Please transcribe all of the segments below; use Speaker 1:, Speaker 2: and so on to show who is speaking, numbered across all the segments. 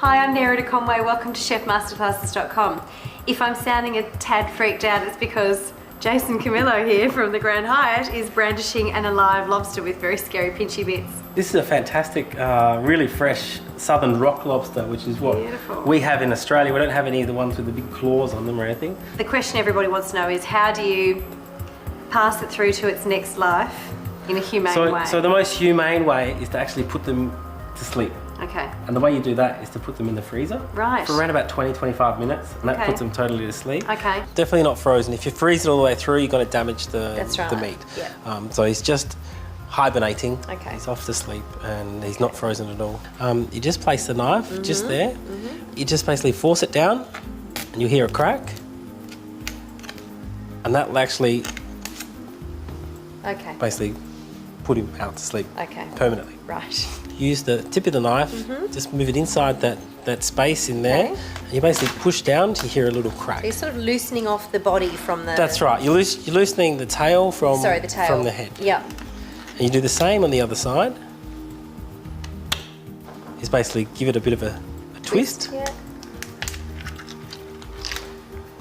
Speaker 1: Hi, I'm Nerida Conway. Welcome to chefmasterclasses.com. If I'm sounding a tad freaked out, it's because Jason Camillo here from the Grand Hyatt is brandishing an alive lobster with very scary pinchy bits.
Speaker 2: This is a fantastic, really fresh southern rock lobster, which is what we have in Australia. We don't have any of the ones with the big claws on them or anything.
Speaker 1: The question everybody wants to know is, how do you pass it through to its next life in a humane way?
Speaker 2: So the most humane way is to actually put them to sleep.
Speaker 1: Okay.
Speaker 2: And the way you do that is to put them in the freezer
Speaker 1: Right.
Speaker 2: for around about 20-25 minutes, and that puts them totally to sleep.
Speaker 1: Okay.
Speaker 2: Definitely not frozen. If you freeze it all the way through, you're going to damage the meat.
Speaker 1: Yeah.
Speaker 2: So he's just hibernating.
Speaker 1: Okay.
Speaker 2: He's off to sleep and he's not frozen at all. You just place the knife just there. You just basically force it down and you hear a crack, and that will actually basically put him out to sleep permanently.
Speaker 1: Right.
Speaker 2: Use the tip of the knife, just move it inside that space in there, and you basically push down until you hear a little crack.
Speaker 1: So you're sort of loosening off the body from the...
Speaker 2: That's right. You're loosening the tail from the head.
Speaker 1: Yeah.
Speaker 2: And you do the same on the other side. Just basically give it a bit of a twist.
Speaker 1: Yeah.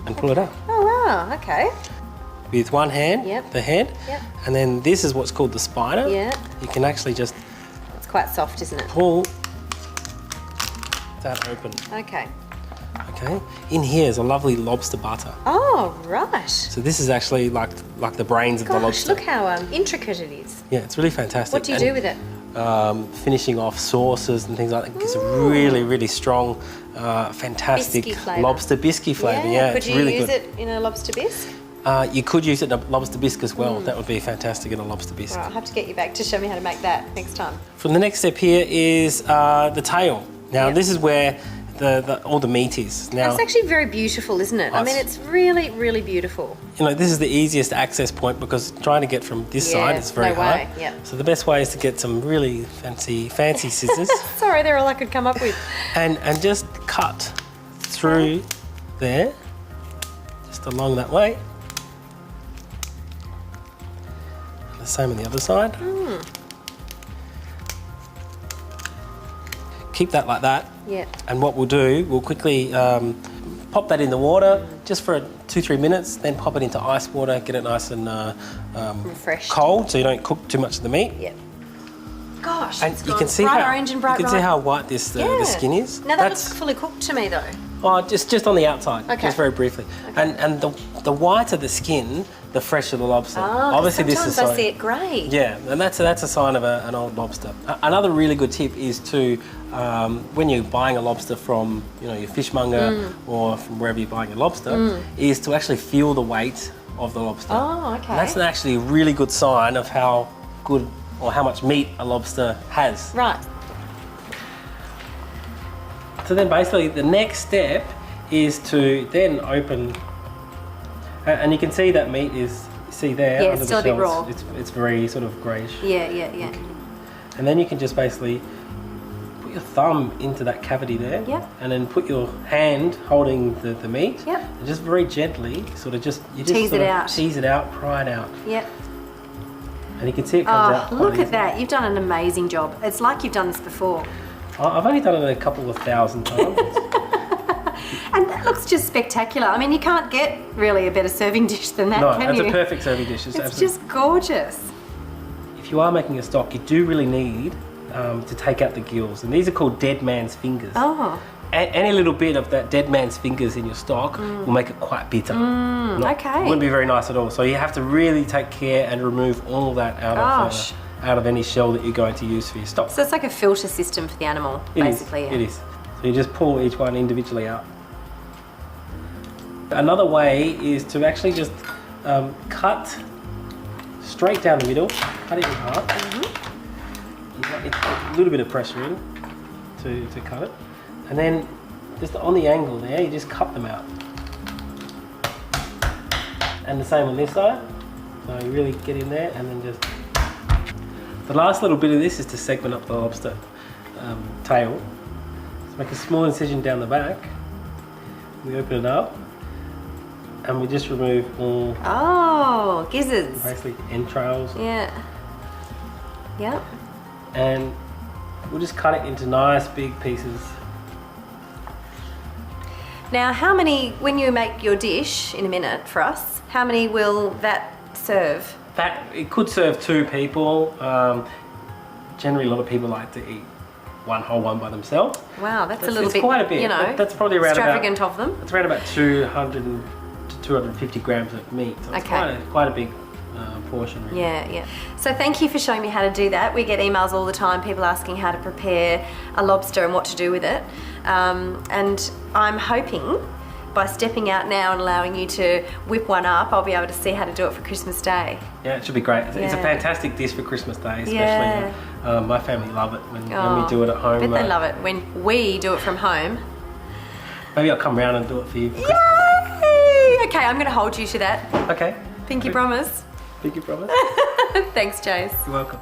Speaker 2: And pull it up.
Speaker 1: Oh wow, okay.
Speaker 2: With one hand, the head, and then this is what's called the spiner.
Speaker 1: Yeah.
Speaker 2: You can actually just...
Speaker 1: It's quite soft, isn't it?
Speaker 2: Pull that open.
Speaker 1: Okay.
Speaker 2: Okay. In here is a lovely lobster butter.
Speaker 1: Oh, right.
Speaker 2: So this is actually like the brains of the lobster.
Speaker 1: Look how intricate it is.
Speaker 2: Yeah, it's really fantastic.
Speaker 1: What do you do with it?
Speaker 2: Finishing off sauces and things like that. It's a really, really strong, fantastic lobster biscuit flavour. Yeah,
Speaker 1: could you use it in a lobster bisque?
Speaker 2: You could use it in a lobster bisque as well. That would be fantastic in a lobster bisque.
Speaker 1: Right, I'll have to get you back to show me how to make that next time.
Speaker 2: From the next step here is the tail. Now this is where all the meat is. Now
Speaker 1: it's actually very beautiful, isn't it? I mean, it's really, really beautiful.
Speaker 2: You know, this is the easiest access point because trying to get from this side is very hard. So the best way is to get some really fancy scissors.
Speaker 1: Sorry, they're all I could come up with.
Speaker 2: And just cut through there, just along that way. And the same on the other side. Keep that like that.
Speaker 1: Yeah.
Speaker 2: And what we'll do, we'll quickly pop that in the water just for 2-3 minutes, then pop it into ice water, get it nice and
Speaker 1: refreshed,
Speaker 2: cold, so you don't cook too much of the meat.
Speaker 1: Yeah. Gosh,
Speaker 2: and you can see how white the skin is.
Speaker 1: Now that looks fully cooked to me though.
Speaker 2: Oh, just on the outside, just very briefly. And the whiter the skin, the fresher the lobster.
Speaker 1: Oh,
Speaker 2: obviously this is
Speaker 1: I see it grey.
Speaker 2: Yeah, and that's a sign of an old lobster. Another really good tip is to when you're buying a lobster from your fishmonger or from wherever you're buying your lobster, is to actually feel the weight of the lobster.
Speaker 1: Oh, okay.
Speaker 2: And that's actually a really good sign of how good or how much meat a lobster has.
Speaker 1: Right.
Speaker 2: So then basically the next step is to then open, and you can see that meat is, there
Speaker 1: under
Speaker 2: it's
Speaker 1: still
Speaker 2: the
Speaker 1: a bit raw.
Speaker 2: It's very sort of greyish.
Speaker 1: Yeah.
Speaker 2: Okay. And then you can just basically put your thumb into that cavity there, and then put your hand holding the meat, and just very gently tease it out, pry it out.
Speaker 1: Yep.
Speaker 2: And you can see it comes out.
Speaker 1: Look at that! You've done an amazing job. It's like you've done this before.
Speaker 2: I've only done it a couple of thousand times.
Speaker 1: And that looks just spectacular. I mean, you can't get really a better serving dish than that, can you?
Speaker 2: No, it's a perfect serving dish.
Speaker 1: It's just gorgeous.
Speaker 2: If you are making a stock, you do really need to take out the gills. And these are called dead man's fingers.
Speaker 1: Oh.
Speaker 2: Any little bit of that dead man's fingers in your stock will make it quite bitter.
Speaker 1: Okay.
Speaker 2: It wouldn't be very nice at all. So you have to really take care and remove all that out of any shell that you're going to use for your stock.
Speaker 1: So it's like a filter system for the animal, basically.
Speaker 2: It is. So you just pull each one individually out. Another way is to actually just cut straight down the middle, cut it in half. You want a little bit of pressure in to cut it. And then just on the angle there, you just cut them out. And the same on this side. So you really get in there and then just... The last little bit of this is to segment up the lobster tail. So make a small incision down the back. We open it up and we just remove all...
Speaker 1: Oh, gizzards.
Speaker 2: Basically entrails.
Speaker 1: Yeah. Yep.
Speaker 2: And we'll just cut it into nice big pieces.
Speaker 1: Now, how many, when you make your dish in a minute for us, how many will that serve?
Speaker 2: It could serve 2 people. Generally, a lot of people like to eat one whole one by themselves.
Speaker 1: Wow, that's a little
Speaker 2: it's
Speaker 1: bit,
Speaker 2: quite a bit.
Speaker 1: you know,
Speaker 2: that's probably around
Speaker 1: extravagant of them.
Speaker 2: It's around about 200 to 250 grams of meat. So it's quite a big portion. Really.
Speaker 1: Yeah. So thank you for showing me how to do that. We get emails all the time, people asking how to prepare a lobster and what to do with it. And I'm hoping by stepping out now and allowing you to whip one up, I'll be able to see how to do it for Christmas Day.
Speaker 2: Yeah, it should be great. It's a fantastic dish for Christmas Day, especially. My family love it when we do it at home.
Speaker 1: I bet they love it when we do it from home.
Speaker 2: Maybe I'll come round and do it for you.
Speaker 1: Yay! Okay, I'm going to hold you to that.
Speaker 2: Okay.
Speaker 1: Pinky promise.
Speaker 2: Pinky promise.
Speaker 1: Thanks, Jace.
Speaker 2: You're welcome.